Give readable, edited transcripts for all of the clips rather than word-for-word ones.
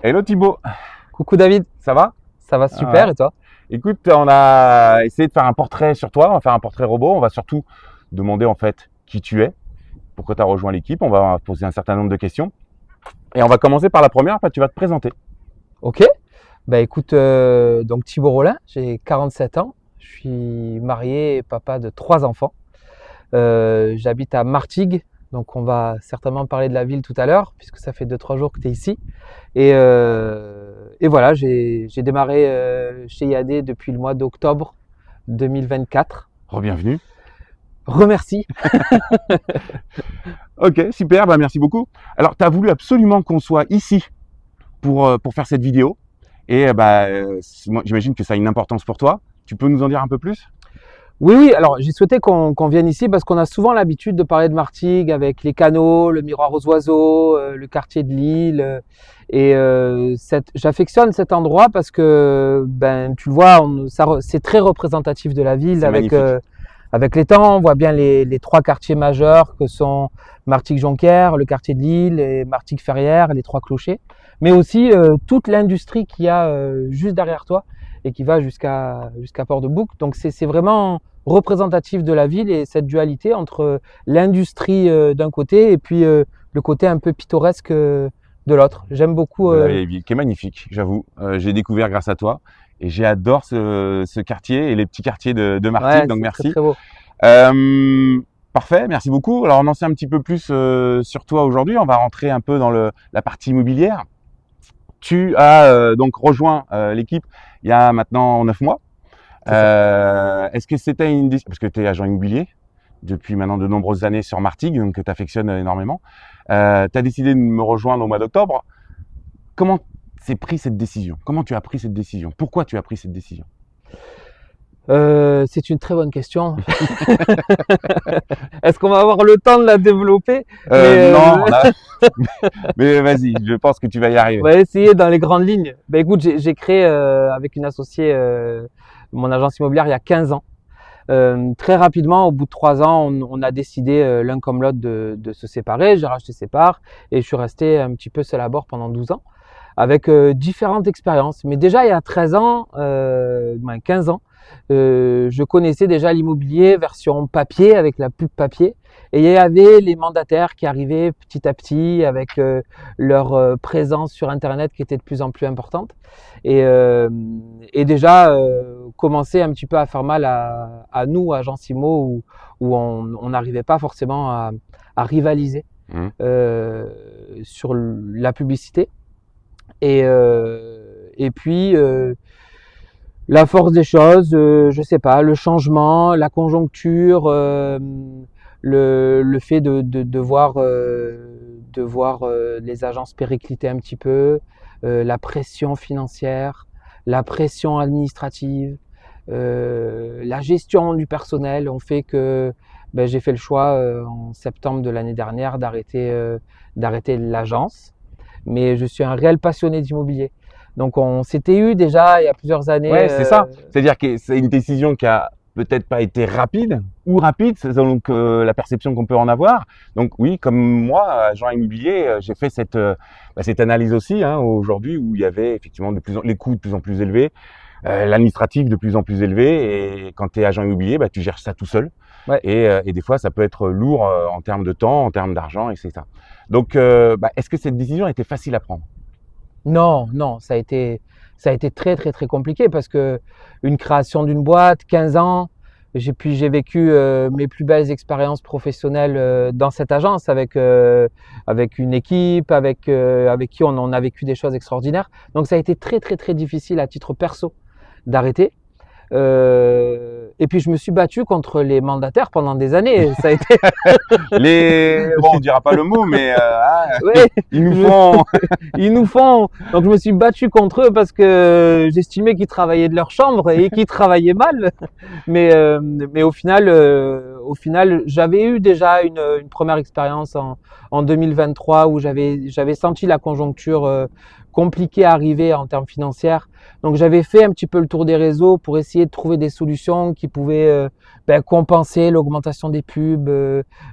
Hello Thibaut, Coucou David, ça va? ça va super et toi? Écoute, on a essayé de faire un portrait sur toi, on va faire un portrait robot, on va surtout demander en fait qui tu es, pourquoi tu as rejoint l'équipe, on va poser un certain nombre de questions. Et on va commencer par la première, tu vas te présenter. Ok, bah écoute, donc Thibaut Rollin, j'ai 47 ans, je suis marié et papa de 3 enfants. J'habite à Martigues, donc on va certainement parler de la ville tout à l'heure, puisque ça fait 2-3 jours que tu es ici. Et voilà, j'ai démarré chez IAD depuis le mois d'octobre 2024. Re-bienvenue. Remercie. Ok, super, merci beaucoup. Alors, tu as voulu absolument qu'on soit ici pour faire cette vidéo. Et moi, j'imagine que ça a une importance pour toi. Tu peux nous en dire un peu plus? Oui, alors j'ai souhaité qu'on vienne ici parce qu'on a souvent l'habitude de parler de Martigues avec les canaux, le miroir aux oiseaux, le quartier de Lille. J'affectionne cet endroit parce que, tu le vois, c'est très représentatif de la ville avec les temps. On voit bien les 3 quartiers majeurs que sont Martigues-Jonquière, le quartier de Lille et Martigues-Ferrières, les 3 clochers. Mais aussi toute l'industrie qu'il y a juste derrière toi et qui va jusqu'à Port-de-Bouc. Donc c'est vraiment représentatif de la ville et cette dualité entre l'industrie d'un côté et puis le côté un peu pittoresque de l'autre. J'aime beaucoup. La vieille ville, qui est magnifique, j'avoue. J'ai découvert grâce à toi et j'adore ce quartier et les petits quartiers de Martigues, Ouais, donc c'est merci. très beau. Parfait, merci beaucoup. Alors on en sait un petit peu plus sur toi aujourd'hui. On va rentrer un peu dans la partie immobilière. Tu as donc rejoint l'équipe il y a maintenant 9 mois. Est-ce que c'était une décision, parce que tu es agent immobilier depuis maintenant de nombreuses années sur Martigues, donc que tu affectionnes énormément. Tu as décidé de me rejoindre au mois d'octobre. Comment s'est pris cette décision? Comment tu as pris cette décision? Pourquoi tu as pris cette décision? C'est une très bonne question. Est-ce qu'on va avoir le temps de la développer? Non, mais vas-y, je pense que tu vas y arriver. On va essayer dans les grandes lignes. Écoute, j'ai créé avec une associée mon agence immobilière il y a 15 ans. Très rapidement, au bout de 3 ans, on a décidé l'un comme l'autre de se séparer. J'ai racheté ses parts et je suis resté un petit peu seul à bord pendant 12 ans avec différentes expériences. Mais déjà, il y a 13 ans, 15 ans, je connaissais déjà l'immobilier version papier avec la pub papier. Et il y avait les mandataires qui arrivaient petit à petit avec leur présence sur Internet qui était de plus en plus importante. Et déjà, commençait un petit peu à faire mal à nous, agences IMO, où on n'arrivait pas forcément à rivaliser sur la publicité. Et puis, la force des choses, je sais pas, le changement, la conjoncture, le fait de voir les agences péricliter un petit peu, la pression financière, la pression administrative, la gestion du personnel ont fait que j'ai fait le choix en septembre de l'année dernière d'arrêter l'agence. Mais je suis un réel passionné d'immobilier. Donc on s'était eu déjà il y a plusieurs années. Ouais, c'est ça. C'est-à-dire que c'est une décision qui a peut-être pas été rapide c'est donc la perception qu'on peut en avoir. Donc oui, comme moi, agent immobilier, j'ai fait cette analyse aussi aujourd'hui où il y avait effectivement les coûts de plus en plus élevés, l'administratif de plus en plus élevé, et quand tu es agent immobilier, tu gères ça tout seul. Ouais. Et des fois, ça peut être lourd en termes de temps, en termes d'argent, etc. Donc, est-ce que cette décision a été facile à prendre? Non, ça a été très très très compliqué parce que une création d'une boîte, 15 ans, j'ai vécu mes plus belles expériences professionnelles dans cette agence avec une équipe, avec qui on a vécu des choses extraordinaires. Donc ça a été très très très difficile à titre perso d'arrêter. Et puis je me suis battu contre les mandataires pendant des années. Ça a été on dira pas le mot, mais ouais, ils nous font. Donc je me suis battu contre eux parce que j'estimais qu'ils travaillaient de leur chambre et qu'ils travaillaient mal. Mais au final, au final, j'avais eu déjà une première expérience en 2023 où j'avais senti la conjoncture compliquée arriver en termes financiers. Donc j'avais fait un petit peu le tour des réseaux pour essayer de trouver des solutions qui pouvaient compenser l'augmentation des pubs,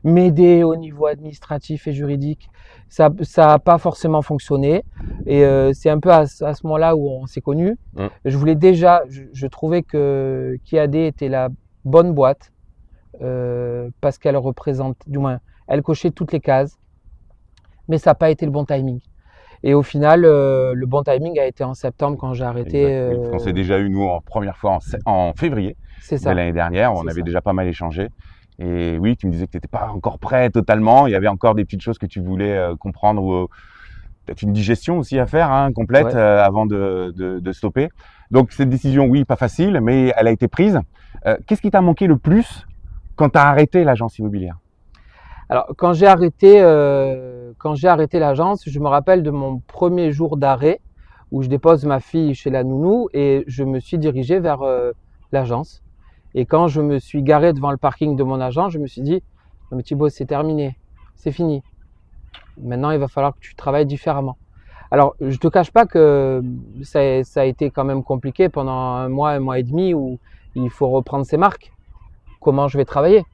m'aider au niveau administratif et juridique. Ça a pas forcément fonctionné et c'est un peu à ce moment-là où on s'est connus. Je voulais déjà, je trouvais que Kiad était la bonne boîte parce qu'elle représente, du moins, elle cochait toutes les cases, mais ça n'a pas été le bon timing. Et au final, le bon timing a été en septembre quand j'ai arrêté. On s'est déjà eu, nous, en première fois en février de l'année dernière. On avait déjà pas mal échangé. Et oui, tu me disais que tu n'étais pas encore prêt totalement. Il y avait encore des petites choses que tu voulais comprendre ou peut-être une digestion aussi à faire, complète, avant de stopper. Donc, cette décision, oui, pas facile, mais elle a été prise. Qu'est-ce qui t'a manqué le plus quand tu as arrêté l'agence immobilière? Alors, quand j'ai arrêté l'agence, je me rappelle de mon premier jour d'arrêt où je dépose ma fille chez la nounou et je me suis dirigé vers l'agence. Et quand je me suis garé devant le parking de mon agence, je me suis dit « Mais Thibaut, c'est terminé, c'est fini. Maintenant, il va falloir que tu travailles différemment. » Alors, je te cache pas que ça a été quand même compliqué pendant un mois et demi où il faut reprendre ses marques. Comment je vais travailler?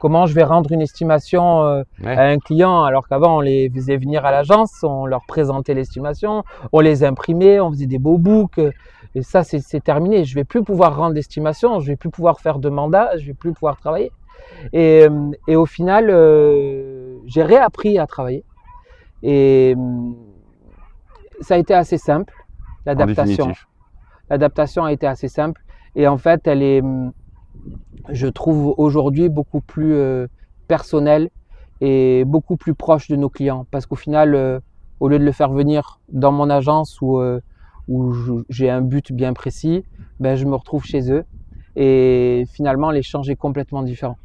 Comment je vais rendre une estimation à un client alors qu'avant on les faisait venir à l'agence, on leur présentait l'estimation, on les imprimait, on faisait des beaux books et ça c'est terminé. Je vais plus pouvoir rendre l'estimation, je vais plus pouvoir faire de mandat, je vais plus pouvoir travailler. Et au final, j'ai réappris à travailler et ça a été assez simple. L'adaptation a été assez simple et en fait elle est, je trouve aujourd'hui beaucoup plus personnel et beaucoup plus proche de nos clients parce qu'au final, au lieu de le faire venir dans mon agence où j'ai un but bien précis, je me retrouve chez eux et finalement l'échange est complètement différent.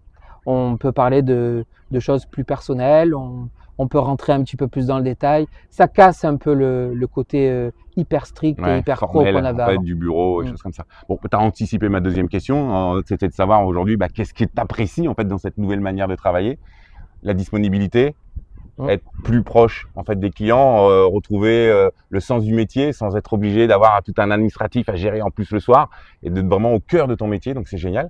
On peut parler de choses plus personnelles, on peut rentrer un petit peu plus dans le détail. Ça casse un peu le côté hyper strict et hyper pro qu'on avait avant. Du bureau, et choses comme ça. Bon, tu as anticipé ma deuxième question, c'était de savoir aujourd'hui qu'est-ce qui t'apprécie en fait dans cette nouvelle manière de travailler. La disponibilité, être plus proche en fait des clients, retrouver le sens du métier sans être obligé d'avoir tout un administratif à gérer en plus le soir et d'être vraiment au cœur de ton métier, donc c'est génial.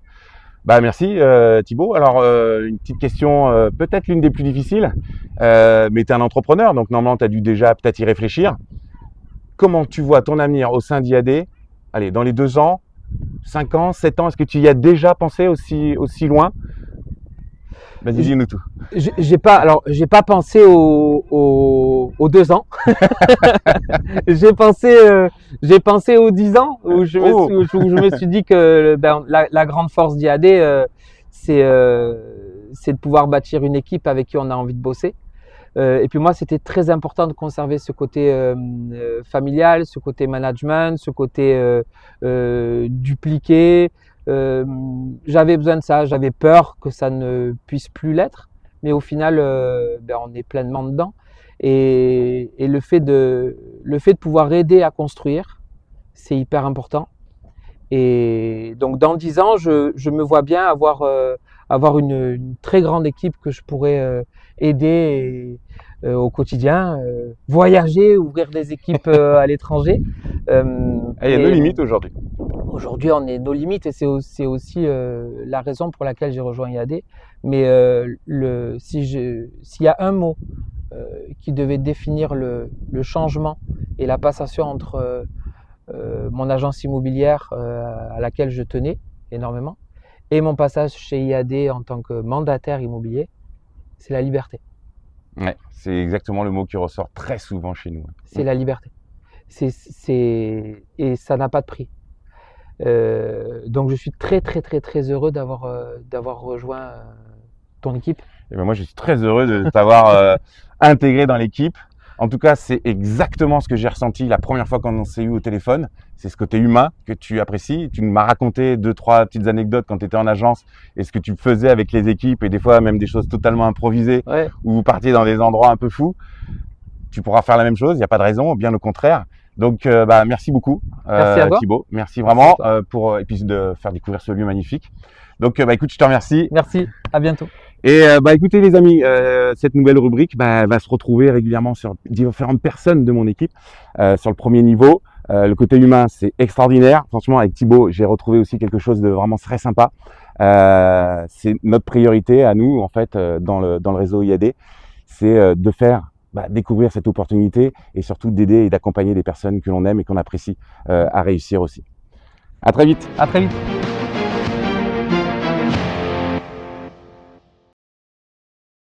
Merci Thibaut. Alors une petite question, peut-être l'une des plus difficiles, mais tu es un entrepreneur, donc normalement tu as dû déjà peut-être y réfléchir. Comment tu vois ton avenir au sein d'IAD? Allez, dans les 2 ans, 5 ans, 7 ans, est-ce que tu y as déjà pensé aussi loin? Vas-y, dis-nous tout. J'ai pas pensé aux 2 ans. J'ai pensé aux 10 ans où je me suis dit que la grande force d'IAD, c'est de pouvoir bâtir une équipe avec qui on a envie de bosser. Et puis moi, c'était très important de conserver ce côté familial, ce côté management, ce côté dupliqué. J'avais besoin de ça, j'avais peur que ça ne puisse plus l'être, mais au final, on est pleinement dedans. Et le fait de pouvoir aider à construire, c'est hyper important. Et donc, dans 10 ans, je me vois bien avoir une très grande équipe que je pourrais aider au quotidien, voyager, ouvrir des équipes à l'étranger. Il y a nos limites aujourd'hui. Aujourd'hui, on est nos limites et c'est aussi la raison pour laquelle j'ai rejoint IAD. Mais s'il y a un mot qui devait définir le changement et la passation entre mon agence immobilière à laquelle je tenais énormément et mon passage chez IAD en tant que mandataire immobilier, c'est la liberté. Ouais, c'est exactement le mot qui ressort très souvent chez nous. C'est la liberté. Et ça n'a pas de prix. Donc je suis très très très très heureux d'avoir rejoint ton équipe. Et moi je suis très heureux de t'avoir intégré dans l'équipe. En tout cas, c'est exactement ce que j'ai ressenti la première fois quand on s'est eu au téléphone. C'est ce côté humain que tu apprécies. Tu m'as raconté 2-3 petites anecdotes quand tu étais en agence et ce que tu faisais avec les équipes et des fois même des choses totalement improvisées où vous partiez dans des endroits un peu fous. Tu pourras faire la même chose, il n'y a pas de raison, bien au contraire. Donc, merci beaucoup, Merci à toi. Thibaut. Merci Merci vraiment à toi. et puis de faire découvrir ce lieu magnifique. Donc, écoute, je te remercie. Merci, à bientôt. Et écoutez les amis, cette nouvelle rubrique va se retrouver régulièrement sur différentes personnes de mon équipe sur le premier niveau. Le côté humain, c'est extraordinaire. Franchement, avec Thibaut, j'ai retrouvé aussi quelque chose de vraiment très sympa. C'est notre priorité à nous, en fait, dans le réseau IAD, c'est de faire découvrir cette opportunité et surtout d'aider et d'accompagner des personnes que l'on aime et qu'on apprécie à réussir aussi. À très vite. À très vite.